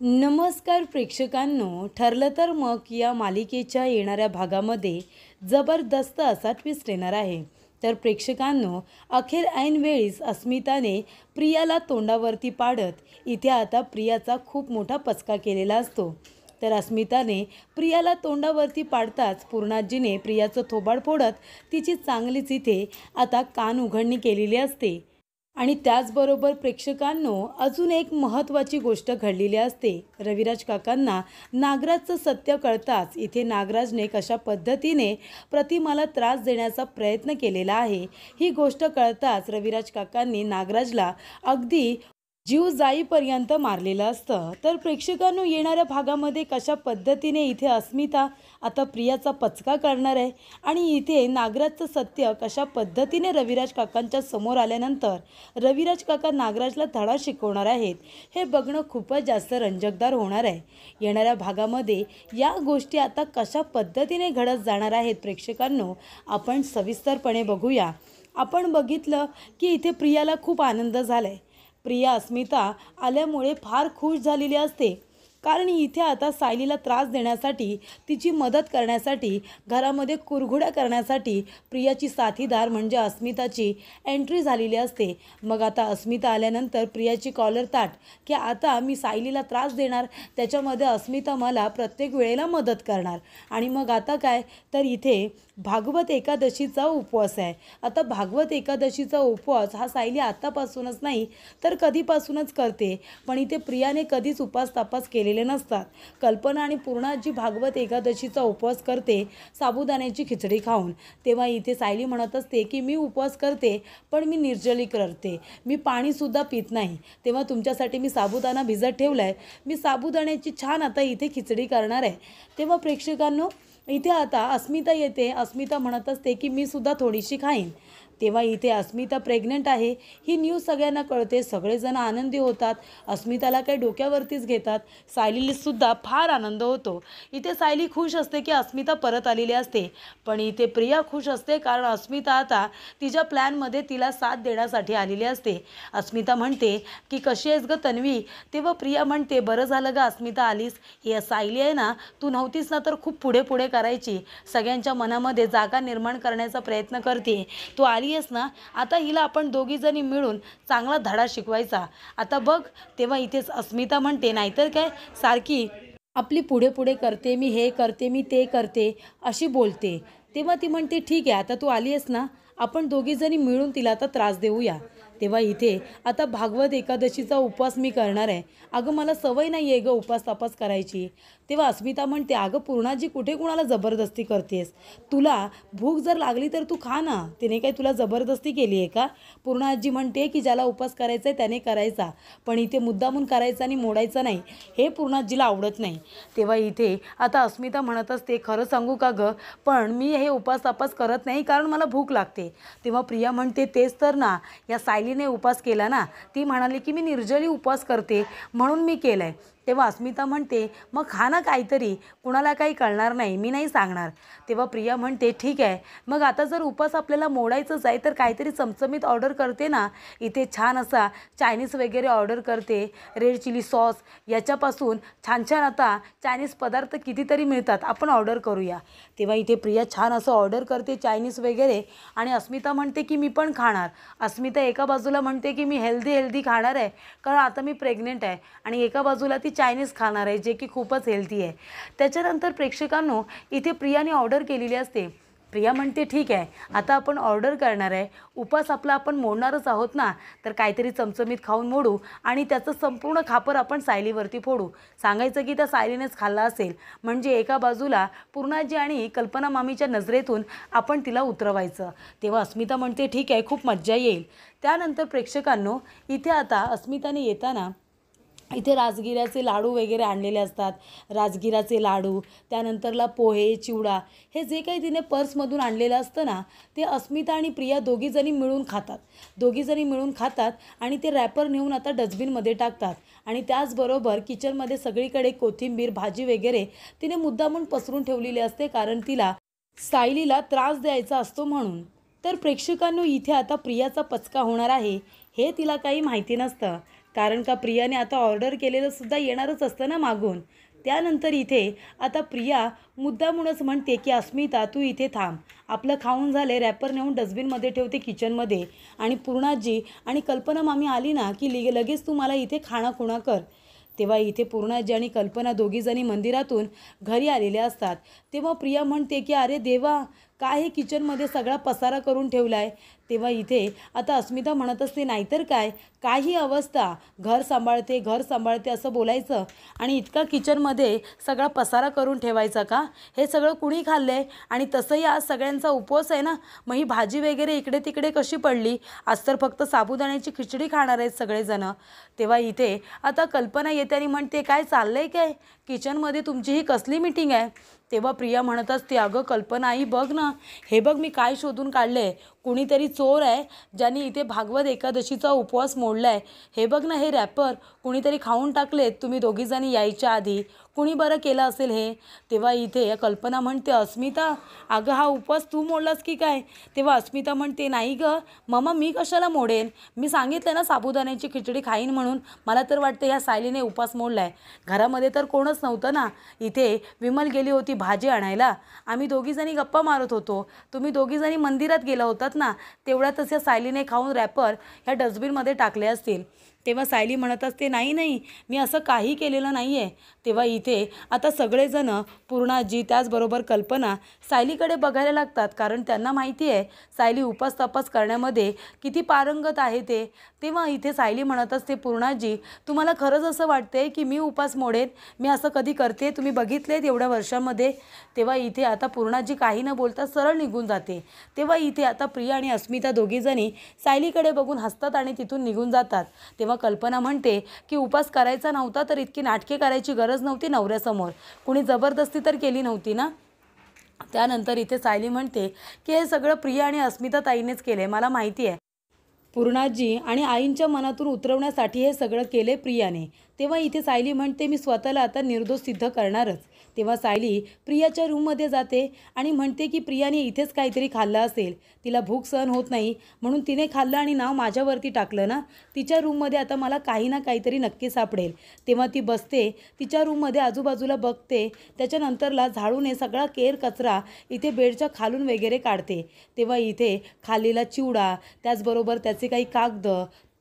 नमस्कार प्रेक्षकांनो, ठरलं तर मग या मालिकेच्या येणाऱ्या भागामध्ये जबरदस्त असा ट्विस्ट येणार आहे. तर प्रेक्षकांनो, अखेर ऐनवेळीच अस्मिताने प्रियाला तोंडावरती पाडत इथे आता प्रियाचा खूप मोठा पचका केलेला असतो. तर अस्मिताने प्रियाला तोंडावरती पाडताच पूर्णाजीने प्रियाचं थोबाड फोडत तिची चांगलीच इथे आता कान उघडणी केलेली असते. आणि त्याचबरोबर प्रेक्षकांनो, अजून एक महत्त्वाची गोष्ट घडलेली असते. रविराज काकांना नागराजचं सत्य कळताच इथे नागराजने कशा पद्धतीने प्रतिमाला त्रास देण्याचा प्रयत्न केलेला आहे, ही गोष्ट कळताच रविराज काकांनी नागराजला अगदी जीव जाईपर्यंत मारलेलं असतं. तर प्रेक्षकांनो, येणाऱ्या भागामध्ये कशा पद्धतीने इथे अस्मिता आता प्रियाचा पचका करणार आहे आणि इथे नागराजचं सत्य कशा पद्धतीने रविराज काकांच्या समोर आल्यानंतर रविराज काका नागराजला धडा शिकवणार आहेत, हे बघणं खूपच जास्त रंजकदार होणार आहे. येणाऱ्या भागामध्ये या गोष्टी आता कशा पद्धतीने घडत जाणार आहेत प्रेक्षकांनो, आपण सविस्तरपणे बघूया. आपण बघितलं की इथे प्रियाला खूप आनंद झाला आहे. प्रिया अस्मिता आल्यामुळे फार खुश झालेली असते, कारण इथे आता सायलीला त्रास देण्यासाठी, तिची मदत करण्यासाठी, घरामध्ये कुरघुड्या करण्यासाठी प्रियाची साथीदार म्हणजे अस्मिताची एंट्री झालेली असते. मग आता अस्मिता आल्यानंतर प्रियाची कॉलर ताट की आता मी सायलीला त्रास देणार, त्याच्यामध्ये अस्मिता मला प्रत्येक वेळेला मदत करणार. आणि मग आता काय, तर इथे भागवत एकादशीचा उपवास आहे. आता भागवत एकादशीचा उपवास हा सायली आत्तापासूनच नाही तर कधीपासूनच करते, पण इथे प्रियाने कधीच उपास तापास केलेले नसतात. कल्पना आणि पूर्णाजी भागवत एकादशीचा उपवास करते साबुदाण्याची खिचडी खाऊन. तेव्हा इथे सायली म्हणत असते की मी उपवास करते पण मी निर्जली करते, मी पाणीसुद्धा पित नाही. तेव्हा तुमच्यासाठी मी साबुदाणा भिजत ठेवला आहे, मी साबुदाण्याची छान आता इथे खिचडी करणार आहे. तेव्हा प्रेक्षकांनो, इथे आता अस्मिता येते. अस्मिता म्हणत असते की मी सुद्धा थोडीशी खाईन. तेव्हा इथे अस्मिता प्रेग्नंट आहे ही न्यूज सगळ्यांना कळते. सगळेजण आनंदी होतात. अस्मिताला काही डोक्यावरतीच घेतात. सायलीलासुद्धा फार आनंद होतो. इथे सायली खुश असते की अस्मिता परत आलेली असते, पण इथे प्रिया खुश असते कारण अस्मिता आता तिच्या प्लॅनमध्ये तिला साथ देण्यासाठी आलेली असते. अस्मिता म्हणते की कशी आहेस गं तन्वी. तेव्हा प्रिया म्हणते बरं झालं गं अस्मिता आलीस. ही सायली आहे ना, तू नव्हतीस ना तर खूप पुढे पुढे करायची, सगळ्यांच्या मनामध्ये जागा निर्माण करण्याचा प्रयत्न करते. तू आली आहेस ना, आता हिला आपण दोघीजणी मिळून चांगला धडा शिकवायचा. आता बघ. तेव्हा इथेच अस्मिता म्हणते नाहीतर काय, सारखी आपली पुढे पुढे करते, मी हे करते, मी ते करते अशी बोलते. तेव्हा ती म्हणते ठीक आहे, आता तू आली आहेस ना, आपण दोघीजणी मिळून तिला आता त्रास देऊया. तेव्हा इथे आता भागवत एकादशीचा उपवास मी करणार आहे. अगं मला सवय नाही आहे गं उपवास तापास करायची. तेव्हा अस्मिता म्हणते अगं पूर्णाजी कुठे कुणाला जबरदस्ती करतेस, तुला भूक जर लागली तर तू खा ना, तिने काही तुला जबरदस्ती केली आहे का. पूर्णाजी म्हणते की ज्याला उपवास करायचा आहे त्याने करायचा, पण इथे मुद्दामून करायचा आणि मोडायचा नाही, हे पूर्णाजीला आवडत नाही. तेव्हा इथे आता अस्मिता म्हणत असते खरं सांगू का गं, पण मी हे उपवास तापास करत नाही कारण मला भूक लागते. तेव्हा प्रिया म्हणते तेच तर ना, या सायलीने उपवास केला ना, ती म्हणाली की मी निर्जली उपवास करते म्हणून मी केलं आहे. तेव्हा अस्मिता म्हणते मग खा ना काहीतरी, कुणाला काही कळणार नाही, मी नाही सांगणार. तेव्हा प्रिया म्हणते ठीक आहे, मग आता जर उपवास आपल्याला मोडायचंच आहे तर काहीतरी चमचमीत ऑर्डर करते ना. इथे छान असा चायनीज वगैरे ऑर्डर करते, रेड चिली सॉस याच्यापासून छान छान आता चायनीज पदार्थ कितीतरी मिळतात, आपण ऑर्डर करूया. तेव्हा इथे प्रिया छान असं ऑर्डर करते चायनीज वगैरे आणि अस्मिता म्हणते की मी पण खाणार. अस्मिता एका बाजूला म्हणते की मी हेल्दी खाणार आहे कारण आता मी प्रेग्नेंट आहे, आणि एका बाजूला ती चायनीज खाणार आहे जे की खूपच हेल्दी आहे. त्याच्यानंतर प्रेक्षकांनो, इथे प्रियाने ऑर्डर केलेली असते. प्रिया म्हणते ठीक आहे, आता आपण ऑर्डर करणार आहे, उपवास आपला आपण मोडणारच आहोत ना, तर काहीतरी चमचमीत खाऊन मोडू आणि त्याचं संपूर्ण खापर आपण सायलीवरती फोडू. सांगायचं की त्या सायलीनेच खाल्ला असेल, म्हणजे एका बाजूला पूर्णाजी आणि कल्पना मामीच्या नजरेतून आपण तिला उतरवायचं. तेव्हा अस्मिता म्हणते ठीक आहे, खूप मज्जा येईल. त्यानंतर प्रेक्षकांनो, इथे आता अस्मिताने येताना इथे राजगिऱ्याचे लाडू वगैरे आणलेले असतात. राजगिराचे लाडू, त्यानंतरला पोहे, चिवडा, हे जे काही तिने पर्समधून आणलेलं असतं ना, ते अस्मिता आणि प्रिया दोघीजणी मिळून खातात. दोघीजणी मिळून खातात आणि ते रॅपर नेऊन आता डस्टबिनमध्ये टाकतात. आणि त्याचबरोबर किचनमध्ये सगळीकडे कोथिंबीर, भाजी वगैरे तिने मुद्दामून पसरून ठेवलेली असते, कारण तिला सायलीला त्रास द्यायचा असतो म्हणून. तर प्रेक्षकांनो, इथे आता प्रियाचा पचका होणार आहे हे तिला काही माहिती नसतं, कारण का प्रियाने आता ऑर्डर केलेलं सुद्धा येणारच असतं ना मागून. त्यानंतर इथे आता प्रिया मुद्दामूनच म्हणते की अस्मिता तू इथे थांब, आपलं खाऊन झाले, रॅपर नेऊन डस्टबिनमध्ये ठेवते किचनमध्ये, आणि पूर्णाजी आणि कल्पना मामी आली ना की लगेच तू मला इथे खाणाखुणा कर. तेव्हा इथे पूर्णाजी आणि कल्पना दोघीजणी मंदिरातून घरी आलेल्या असतात. तेव्हा प्रिया म्हणते की अरे देवा, काय हे किचनमध्ये सगळा पसारा करून ठेवला आहे. तेव्हा इथे आता अस्मिता म्हणत असते नाहीतर काय, काही अवस्था, घर सांभाळते असं बोलायचं आणि इतका किचनमध्ये सगळा पसारा करून ठेवायचा का? हे सगळं कुणी खाल्लं आहे? आणि तसंही आज सगळ्यांचा उपवास आहे ना, मग ही भाजी वगैरे इकडे तिकडे कशी पडली? आज तर फक्त साबुदाण्याची खिचडी खाणार आहेत सगळेजणं. तेव्हा इथे आता कल्पना येते आणि म्हणते काय चाललं आहे काय? किचनमध्ये तुमची ही कसली मीटिंग आहे? तेव्हा प्रिया म्हणत असते अगं कल्पना आई बघ ना, हे बघ मी काय शोधून काढले आहे. कुणीतरी चोर आहे ज्यांनी इथे भागवत एकादशीचा उपवास मोडला आहे. हे बघ ना, हे रॅपर कुणीतरी खाऊन टाकलेत तुम्ही दोघीजणी यायच्या आधी. कुणी बरं केलं असेल हे? तेव्हा इथे कल्पना म्हणते अस्मिता, अगं हा उपवास तू मोडलास की काय? तेव्हा अस्मिता म्हणते नाही गं मम्मा, मी कशाला मोडेन? मी सांगितलं ना साबुदाण्याची खिचडी खाईन म्हणून. मला तर वाटतं ह्या सायलीने उपवास मोडला आहे. घरामध्ये तर कोणच नव्हतं ना. इथे विमल गेली होती भाजी आणायला, आम्ही दोघीजणी गप्पा मारत होतो, तुम्ही दोघीजणी मंदिरात गेला होतात ना, तेवढ्यातच या सायलीने खाऊन रॅपर ह्या डस्टबिनमध्ये टाकले असतील. तेव्हा सायली म्हणत असते नाही, मी असं काही केलेलं नाही आहे. तेव्हा इथे आता सगळेजण पूर्णाजी त्याचबरोबर कल्पना सायलीकडे बघायला लागतात, कारण त्यांना माहिती आहे सायली उपास तपास करण्यामध्ये किती पारंगत आहे ते. तेव्हा इथे सायली म्हणत असते पूर्णाजी, तुम्हाला खरंच असं वाटते की मी उपास मोडेन? मी असं कधी करते? तुम्ही बघितलेत एवढ्या वर्षामध्ये? तेव्हा इथे आता पूर्णाजी काही न बोलता सरळ निघून जाते. तेव्हा इथे आता प्रिया आणि अस्मिता दोघीजणी सायलीकडे बघून हसतात आणि तिथून निघून जातात. तेव्हा कल्पना म्हणते की उपास करायचा नव्हता तर इतकी नाटके करायची गरज नव्हती नवऱ्यासमोर, कुणी जबरदस्ती तर केली नव्हती ना. त्यानंतर इथे सायली म्हणते की हे सगळं प्रिया आणि अस्मिता ताईनेच केले, मला माहिती आहे. पूर्णाजी आणि आईंच्या मनातून उतरवण्यासाठी हे सगळं केले प्रियाने. तेव्हा इथे सायली म्हणते मी स्वतःला आता निर्दोष सिद्ध करणारच. तेव्हा सायली प्रियाच्या रूममध्ये जाते आणि म्हणते की प्रियाने इथेच काहीतरी खाल्लं असेल, तिला भूक सहन होत नाही म्हणून तिने खाल्लं आणि नाव माझ्यावरती टाकलं ना. तिच्या रूममध्ये आता मला काही ना काहीतरी नक्की सापडेल. तेव्हा ती बसते तिच्या रूममध्ये, आजूबाजूला बघते, त्याच्यानंतरला झाडूने सगळा केर कचरा इथे बेडच्या खालून वगैरे काढते. तेव्हा इथे खाल्लेला चिवडा, त्याचबरोबर त्याचे काही कागद,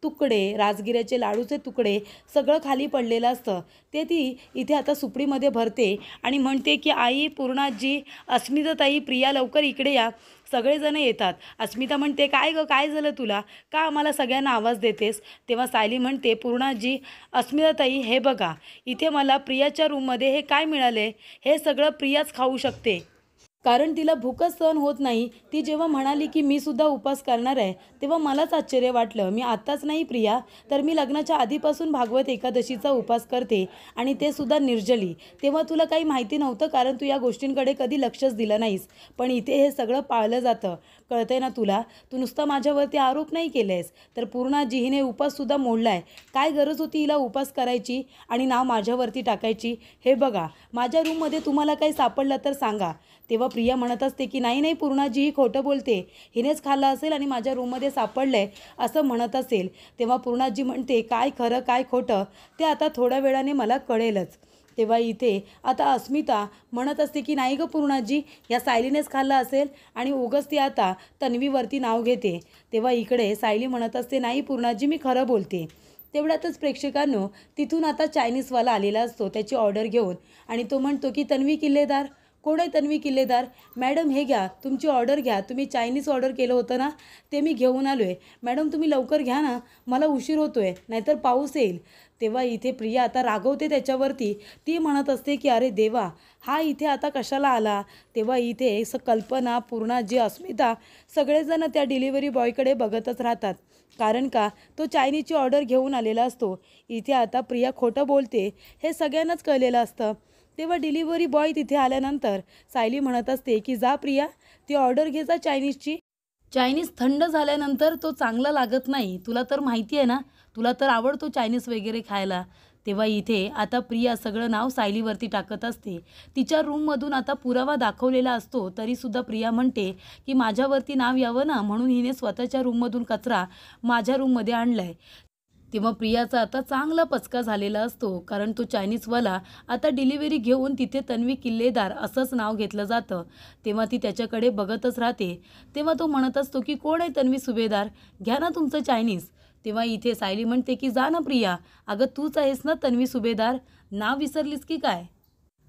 तुकडे, राजगिऱ्याचे लाडूचे तुकडे सगळं खाली पडलेलं असतं. ते ती इथे आता सुपडीमध्ये भरते आणि म्हणते की आई, पूर्णाजी, अस्मिताताई, प्रिया लवकर इकडे या. सगळेजण येतात. अस्मिता म्हणते काय गं, काय झालं तुला? का आम्हाला सगळ्यांना आवाज देतेस? तेव्हा सायली म्हणते पूर्णाजी, अस्मिताताई हे बघा, इथे मला प्रियाच्या रूममध्ये हे काय मिळाले, हे सगळं प्रियाच खाऊ शकते, कारण तिला भूकच सहन होत नाही. ती जेव्हा म्हणाली की मी सुद्धा उपास करणार आहे तेव्हा मलाच आश्चर्य वाटलं. मी आत्ताच नाही प्रिया, तर मी लग्नाच्या आधीपासून भागवत एकादशीचा उपास करते आणि ते सुद्धा निर्जली. तेव्हा तुला काही माहिती नव्हतं, कारण तू या गोष्टींकडे कधी लक्षच दिलं नाहीस. पण इथे हे सगळं पाळलं जातं, कळतंय ना तुला? तू नुसता माझ्यावरती आरोप नाही केलेस, तर पूर्णाजी हिने उपाससुद्धा मोडला आहे. काय गरज होती हिला उपास करायची आणि नाव माझ्यावरती टाकायची? हे बघा, माझ्या रूममध्ये तुम्हाला काही सापडलं तर सांगा. तेव्हा प्रिया म्हणत असते की नाही पूर्णाजी ही खोटं बोलते, हिनेच खाल्लं असेल आणि माझ्या रूममध्ये सापडलं आहे असं म्हणत असेल. तेव्हा पूर्णाजी म्हणते काय खरं काय खोटं ते आता थोड्या वेळाने मला कळेलच. तेव्हा इथे आता अस्मिता म्हणत असते की नाही गं पूर्णाजी, या सायलीनेच खाल्लं असेल आणि उगाच ती आता तन्वीवरती नाव घेते. तेव्हा इकडे सायली म्हणत असते नाही पूर्णाजी, मी खरं बोलते. तेवढ्यातच प्रेक्षकांनो तिथून आता चायनीजवाला आलेला असतो त्याची ऑर्डर घेऊन, आणि तो म्हणतो की तन्वी किल्लेदार. कोण आहे तन्वी किल्लेदार? मॅडम हे घ्या, तुमची ऑर्डर घ्या, तुम्ही चायनीज ऑर्डर केलं होतं ना ते मी घेऊन आलो आहे. मॅडम तुम्ही लवकर घ्या ना, मला उशीर होतो आहे, नाहीतर पाऊस येईल. तेव्हा इथे प्रिया आता रागवते त्याच्यावरती. ती म्हणत असते की अरे देवा, हा इथे आता कशाला आला? तेव्हा इथे कल्पना, पूर्णाजी, अस्मिता सगळेजण त्या डिलिव्हरी बॉयकडे बघतच राहतात, कारण का तो चायनीजची ऑर्डर घेऊन आलेला असतो. इथे आता प्रिया खोटं बोलते हे सगळ्यांनाच कळलेलं असतं. तेव्हा डिलिव्हरी बॉय तिथे आल्यानंतर सायली म्हणत असते की जा प्रिया, ती ऑर्डर घे जा चायनीजची. चायनीज थंड झाल्यानंतर तो चांगला लागत नाही, तुला तर माहिती आहे ना, तुला तर आवडतो चायनीज वगैरे खायला. तेव्हा इथे आता प्रिया सगळं नाव सायलीवरती टाकत असते. तिच्या रूममधून आता पुरावा दाखवलेला असतो, तरीसुद्धा प्रिया म्हणते की माझ्यावरती नाव यावं ना म्हणून हिने स्वतःच्या रूममधून कचरा माझ्या रूममध्ये आणला आहे. तेव्हा प्रियाचा आता चांगला पचका झालेला असतो, कारण तो चायनीजवाला आता डिलिव्हरी घेऊन तिथे तन्वी किल्लेदार असंच नाव घेतलं जातं. तेव्हा ती त्याच्याकडे बघतच राहते. तेव्हा तो म्हणत असतो की कोण आहे तन्वी सुभेदार, घ्या ना तुमचं चायनीज. तेव्हा इथे सायली म्हणते की जा ना प्रिया, अगं तूच आहेस ना तन्वी सुभेदार, नाव विसरलीस की काय.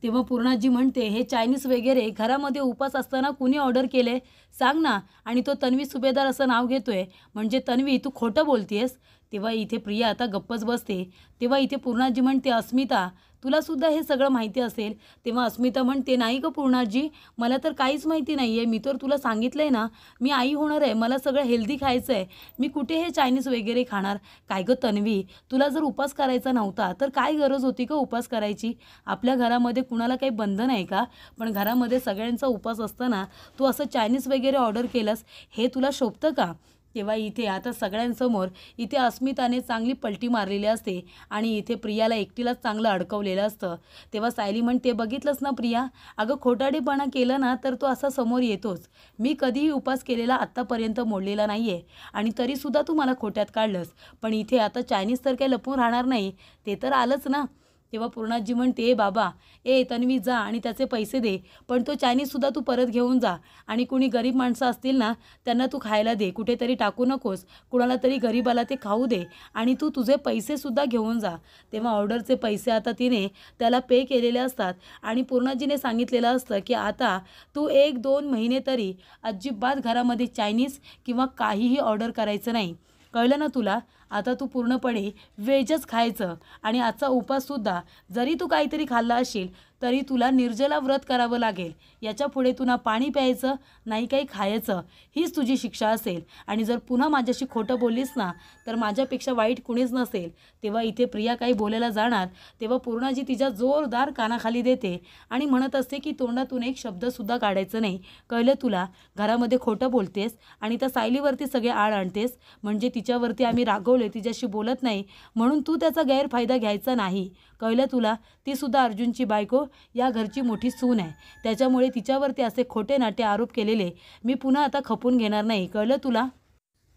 तेव्हा पूर्णाजी म्हणते हे चायनीज वगैरे घरामध्ये उपास असताना कुणी ऑर्डर केले सांग ना, आणि तो तन्वी सुभेदार असं नाव घेतोय, म्हणजे तन्वी तू खोटं बोलतेस. तेव्हा इथे प्रिया आता गप्पच बसते. तेव्हा इथे पूर्णाजी म्हणते अस्मिता तुलासुद्धा हे सगळं माहिती असेल. तेव्हा अस्मिता म्हणते नाही गं पूर्णाजी, मला तर काहीच माहिती नाही आहे, मी तर तुला सांगितलं आहे ना मी आई होणार आहे, मला सगळं हेल्दी खायचं आहे, मी कुठे हे चायनीज वगैरे खाणार. काय गं तन्वी, तुला जर उपास करायचा नव्हता तर काय गरज होती का उपास करायची. आपल्या घरामध्ये कुणाला काही बंधन आहे का, पण घरामध्ये सगळ्यांचा उपास असताना तू असं चायनीज वगैरे ऑर्डर केलंस, हे तुला शोभतं का. तेव्हा इथे आता सगळ्यांसमोर इथे अस्मिताने चांगली पलटी मारलेली असते आणि इथे प्रियाला एकटीलाच चांगलं अडकवलेलं असतं. तेव्हा सायली म्हणते बघितलंस ना प्रिया, अगं खोटाडेपणा केलं ना तर तो असा समोर येतोच. मी कधीही उपास केलेला आत्तापर्यंत मोडलेला नाही आहे आणि तरीसुद्धा तू मला खोट्यात काढलंस. पण इथे आता चायनीज तर काही लपून राहणार नाही, ते तर आलंच ना. तेव्हा पूर्णाजी म्हणते ए बाबा, ए तन्वी जा आणि त्याचे पैसे दे, पण तो चायनीजसुद्धा तू परत घेऊन जा, आणि कुणी गरीब माणसं असतील ना त्यांना तू खायला दे, कुठेतरी टाकू नकोस, कुणाला तरी गरीबाला ते खाऊ दे, आणि तू तुझे पैसेसुद्धा घेऊन जा. तेव्हा ऑर्डरचे पैसे आता तिने त्याला पे केलेले असतात आणि पूर्णाजीने सांगितलेलं असतं की आता तू 1-2 महिने तरी अजिबात घरामध्ये चायनीज किंवा काहीही ऑर्डर करायचं नाही, कळलं ना तुला. आता तू पूर्णपणे व्हेजच खायचं, आणि आजचा उपाससुद्धा जरी तू काहीतरी खाल्ला असशील तरी तुला निर्जला व्रत करावं लागेल. याच्यापुढे तू ना पाणी प्यायचं नाही काही खायचं, हीच तुझी शिक्षा असेल. आणि जर पुन्हा माझ्याशी खोटं बोललीस ना तर माझ्यापेक्षा वाईट कुणीच नसेल. तेव्हा इथे प्रिया काही बोलायला जाणार तेव्हा पूर्णाजी तिच्या जोरदार कानाखाली देते आणि म्हणत असते की तोंडातून एक शब्दसुद्धा काढायचं नाही, कळलं तुला. घरामध्ये खोटं बोलतेस आणि त्या सायलीवरती सगळे आळ आणतेस, म्हणजे तिच्यावरती आम्ही रागवले, तिच्याशी बोलत नाही म्हणून तू त्याचा गैरफायदा घ्यायचा नाही, कळलं तुला. ती सुद्धा अर्जुनची बायको, या घरची मोठी सून आहे, त्याच्यामुळे तिच्यावरती असे खोटे नाटे आरोप केलेले मी पुन्हा आता खपून घेणार नाही, कळलं तुला.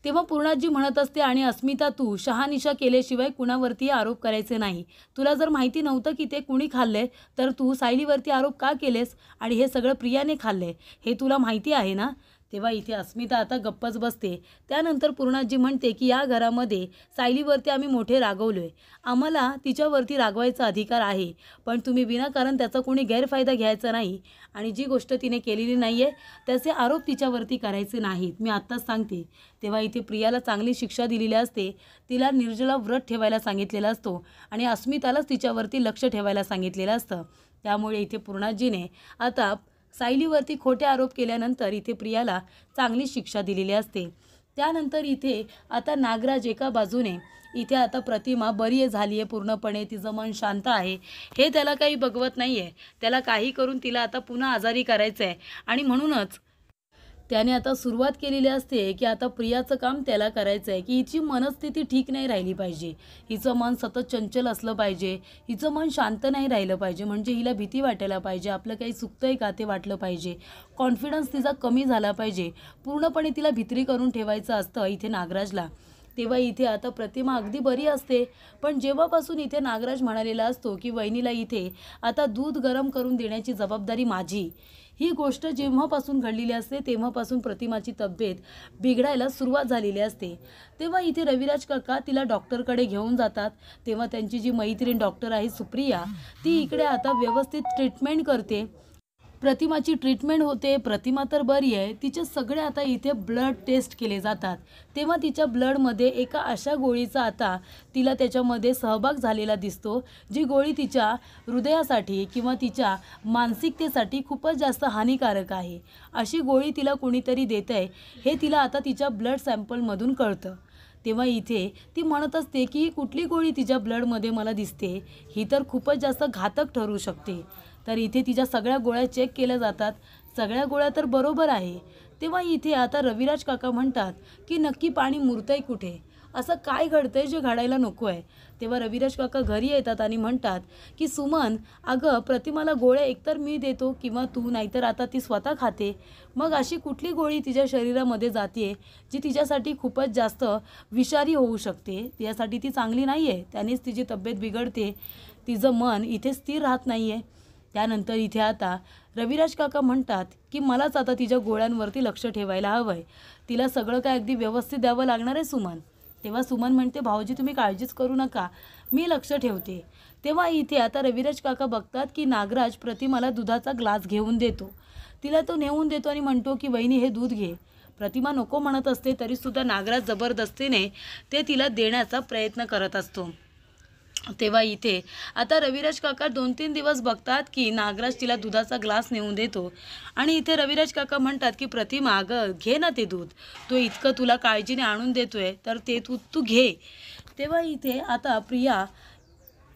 तेव्हा पूर्णाजी म्हणत असते आणि अस्मिता तू शहानिशा केल्याशिवाय कुणावरती आरोप करायचे नाही. तुला जर माहिती नव्हतं की ते कुणी खाल्ले तर तू सायलीवरती आरोप का केलेस, आणि हे सगळं प्रियाने खाल्ले हे तुला माहिती आहे ना. तेव्हा इथे अस्मिता आता गप्पच बसते. त्यानंतर पूर्णाजी म्हणते की या घरामध्ये सायलीवरती आम्ही मोठे रागवलोय, आम्हाला तिच्यावरती रागवायचा अधिकार आहे, पण तुम्ही विनाकारण त्याचा कोणी गैरफायदा घ्यायचा नाही, आणि जी गोष्ट तिने केलेली नाही आहे त्याचे आरोप तिच्यावरती करायचे नाहीत, मी आत्ताच सांगते. तेव्हा इथे प्रियाला चांगली शिक्षा दिलेली असते, तिला निर्जला व्रत ठेवायला सांगितलेला असतो आणि अस्मितालाच तिच्यावरती लक्ष ठेवायला सांगितलेलं असतं. त्यामुळे इथे पूर्णाजीने आता सायलीवरती खोटे आरोप केल्यानंतर इथे प्रियाला चांगली शिक्षा दिलेली असते. त्यानंतर इथे आता नागराज एका बाजूने, इथे आता प्रतिमा बरी झाली आहे पूर्णपणे, तिचं मन शांत आहे, हे त्याला काही बघवत नाही आहे, त्याला काही करून तिला आता पुन्हा आजारी करायचं आहे, आणि म्हणूनच त्याने आता सुरुवात केलेली असते की आता प्रियाचं काम त्याला करायचं आहे की हिची मनस्थिती ठीक नाही राहिली पाहिजे, हिचं मन सतत चंचल असलं पाहिजे, हिचं मन शांत नाही राहिलं पाहिजे, म्हणजे हिला भीती वाटायला पाहिजे, आपलं काही चुकतं आहे का ते वाटलं पाहिजे, कॉन्फिडन्स तिचा कमी झाला पाहिजे, पूर्णपणे तिला भित्री करून ठेवायचं असतं इथे नागराजला. तेव्हा इथे आता प्रतिमा अगदी बरी असते, पण जेव्हापासून इथे नागराज म्हणालेला असतो की वहिनीला इथे आता दूध गरम करून देण्याची जबाबदारी माझी, ही गोष्ट जेव्हापासून घडलेली असते तेव्हापासून प्रतिमाची तब्येत बिघडायला सुरुवात झालेली असते. तेव्हा इथे रविराज काका तिला डॉक्टरकडे घेऊन जातात. तेव्हा त्यांची जी मैत्रीण डॉक्टर आहे सुप्रिया, ती इकडे आता व्यवस्थित ट्रीटमेंट करते, प्रतिमाची ट्रीटमेंट होते, प्रतिमा तर बरी आहे, तिचे सगळे आता इथे ब्लड टेस्ट केले जातात. तेव्हा तिच्या ब्लडमध्ये एका अशा गोळीचा आता तिला त्याच्यामध्ये सहभाग झालेला दिसतो, जी गोळी तिच्या हृदयासाठी किंवा तिच्या मानसिकतेसाठी खूपच जास्त हानिकारक आहे. अशी गोळी तिला कोणीतरी देत आहे हे तिला आता तिच्या ब्लड सॅम्पलमधून कळतं. तेव्हा इथे ती म्हणत असते की कुठली गोळी तिच्या ब्लडमध्ये मला दिसते, ही तर खूपच जास्त घातक ठरू शकते. तर इथे तिच्या सगळ्या गोळ्या चेक केल्या जातात, सगळ्या गोळ्या तर बरोबर आहे. तेव्हा इथे आता रविराज काका म्हणतात की नक्की पाणी मुरतंय कुठे, असं काय घडतंय जे घडायला नको आहे. तेव्हा रविराज काका घरी येतात आणि म्हणतात की सुमन, अगं प्रतिमाला गोळ्या एकतर मी देतो किंवा तू, नाहीतर आता ती स्वतः खाते. मग अशी कुठली गोळी तिच्या शरीरामध्ये जाते जी तिच्यासाठी खूपच जास्त विषारी होऊ शकते. तिच्यासाठी ती चांगली नाही आहे. त्यानेच तिची तब्येत बिघडते, तिचं मन इथे स्थिर राहत नाही आहे. त्यानंतर इथे आता रविराज काका म्हणतात की मलाच आता तिच्या गोळ्यांवरती लक्ष ठेवायला हवं आहे. तिला सगळं काय अगदी व्यवस्थित द्यावं लागणार आहे सुमन. तेव्हा सुमन म्हणते, भाऊजी तुम्ही काळजीच करू नका, मी लक्ष ठेवते. तेव्हा इथे आता रविराज काका बघतात की नागराज प्रतिमाला दुधाचा ग्लास घेऊन देतो. तिला तो नेऊन देतो आणि म्हणतो की वहिनी हे दूध घे. प्रतिमा नको म्हणत असते तरीसुद्धा नागराज जबरदस्तीने ते तिला देण्याचा प्रयत्न करत असतो. तेव्हा इथे आता रविराज काका 2-3 दिवस बघतात की नागराज तिला दुधाचा ग्लास नेऊन देतो आणि इथे रविराज काका म्हणतात की प्रतिमा अगं घे ना ते दूध, तो इतकं तुला काळजीने आणून देतोय तर ते तू घे. तेव्हा इथे आता प्रिया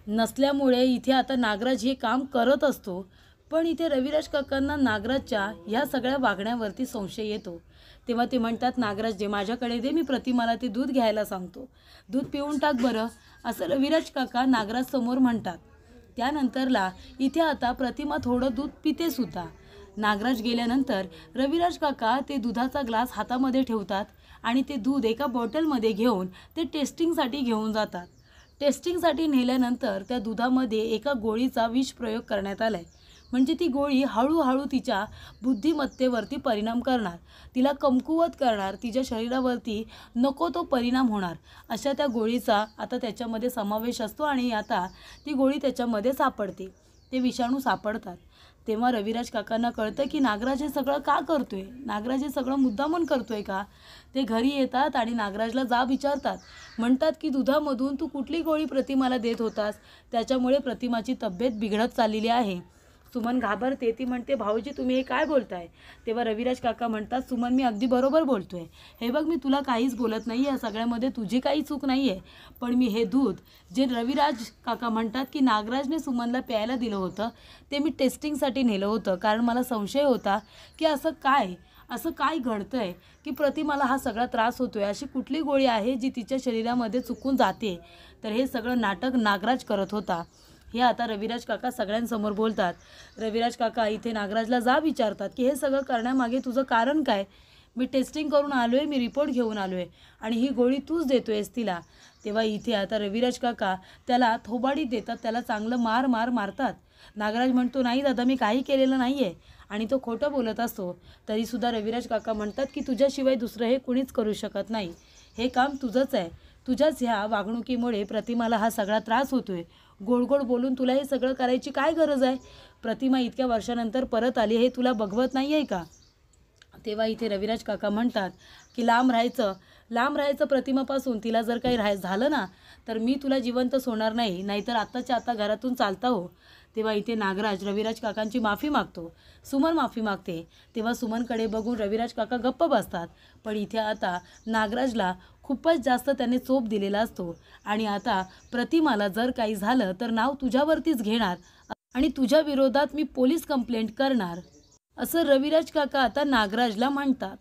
नसल्यामुळे इथे आता नागराज हे काम करत असतो. पण इथे रविराज काकांना नागराजच्या ह्या सगळ्या वागण्यावरती संशय येतो. तेव्हा ते म्हणतात, नागराज जे माझ्याकडे दे, मी प्रतिमाला ते दूध घ्यायला सांगतो, दूध पिऊन टाक बरं, असं रविराज काका नागराज समोर म्हणतात. त्यानंतरला इथे आता प्रतिमा थोडं दूध पिते सुद्धा. नागराज गेल्यानंतर रविराज काका ते दुधाचा ग्लास हातामध्ये ठेवतात आणि ते दूध एका बॉटलमध्ये घेऊन ते टेस्टिंगसाठी घेऊन जातात. टेस्टिंगसाठी नेल्यानंतर त्या दुधामध्ये एका गोळीचा विष प्रयोग करण्यात आला आहे. म्हणजे ती गोळी हळूहळू तिच्या बुद्धिमत्तेवरती परिणाम करणार, तिला कमकुवत करणार, तिच्या शरीरावरती नको तो परिणाम होणार, अशा त्या गोळीचा आता त्याच्यामध्ये समावेश असतो. आणि आता ती गोळी त्याच्यामध्ये सापडते, ते विषाणू सापडतात. तेव्हा रविराज काकांना कळतं की नागराज हे सगळं का करतोय, नागराज हे सगळं मुद्दामून करतोय का. ते घरी येतात आणि नागराजला जाब विचारतात. म्हणतात की दुधामधून तू कुठली गोळी प्रतिमाला देत होतास, त्याच्यामुळे प्रतिमाची तब्येत बिघडत चाललेली आहे. सुमन घाबरते, ती म्हणते, भाऊजी तुम्ही हे काय बोलताय. तेव्हा रविराज काका म्हणतात, सुमन मी अगदी बरोबर बोलतोय. हे बघ मी तुला काहीच बोलत नाही आहे, सगळ्यामध्ये तुझी काही चूक नाही आहे. पण मी हे दूध जे रविराज काका म्हणतात की नागराजने सुमनला प्यायला दिलं होतं ते मी टेस्टिंगसाठी नेलं होतं, कारण मला संशय होता की असं काय घडतं आहे की प्रतिमाला हा सगळा त्रास होतो आहे. अशी कुठली गोळी आहे जी तिच्या शरीरामध्ये चुकून जाते. तर हे सगळं नाटक नागराज करत होता. हे आता रविराज काका सगळ्यांसमोर बोलतात. रविराज काका इथे नागराजला जा विचारतात की हे सगळं करण्यामागे तुझं कारण काय. मी टेस्टिंग करून आलो आहे, मी रिपोर्ट घेऊन आलो आहे आणि ही गोळी तूच देतो आहेस तिला. तेव्हा इथे आता रविराज काका त्याला थोबाडी देतात, त्याला चांगलं मारतात. नागराज म्हणतो, नाही दादा मी काही केलेलं नाही आहे आणि तो खोटं बोलत असतो. तरीसुद्धा रविराज काका म्हणतात की तुझ्याशिवाय दुसरं हे कुणीच करू शकत नाही, हे काम तुझंच आहे. तुझ्याच ह्या वागणुकीमुळे प्रतिमाला हा सगळा त्रास होतोय. गोड गोड बोलून तुला हे सगळं करायची काय गरज आहे. प्रतिमा इतक्या वर्षानंतर परत आली, हे तुला बघवत नाही आहे का. तेव्हा इथे रविराज काका म्हणतात की लांब राहायचं प्रतिमापासून. तिला जर काही झालं ना तर मी तुला जिवंत सोडणार नाही, नाहीतर आत्ताच्या आता घरातून चालता हो. तेव्हा इथे नागराज रविराज काकांची माफी मागतो, सुमन माफी मागते. तेव्हा सुमनकडे बघून रविराज काका गप्प बसतात. पण इथे आता नागराजला खूपच जास्त त्याने चोप दिलेला असतो आणि आता प्रतिमाला जर काही झालं तर नाव तुझ्यावरतीच घेणार आणि तुझ्या विरोधात मी पोलीस कंप्लेंट करणार, असं रविराज काका आता नागराजला म्हणतात.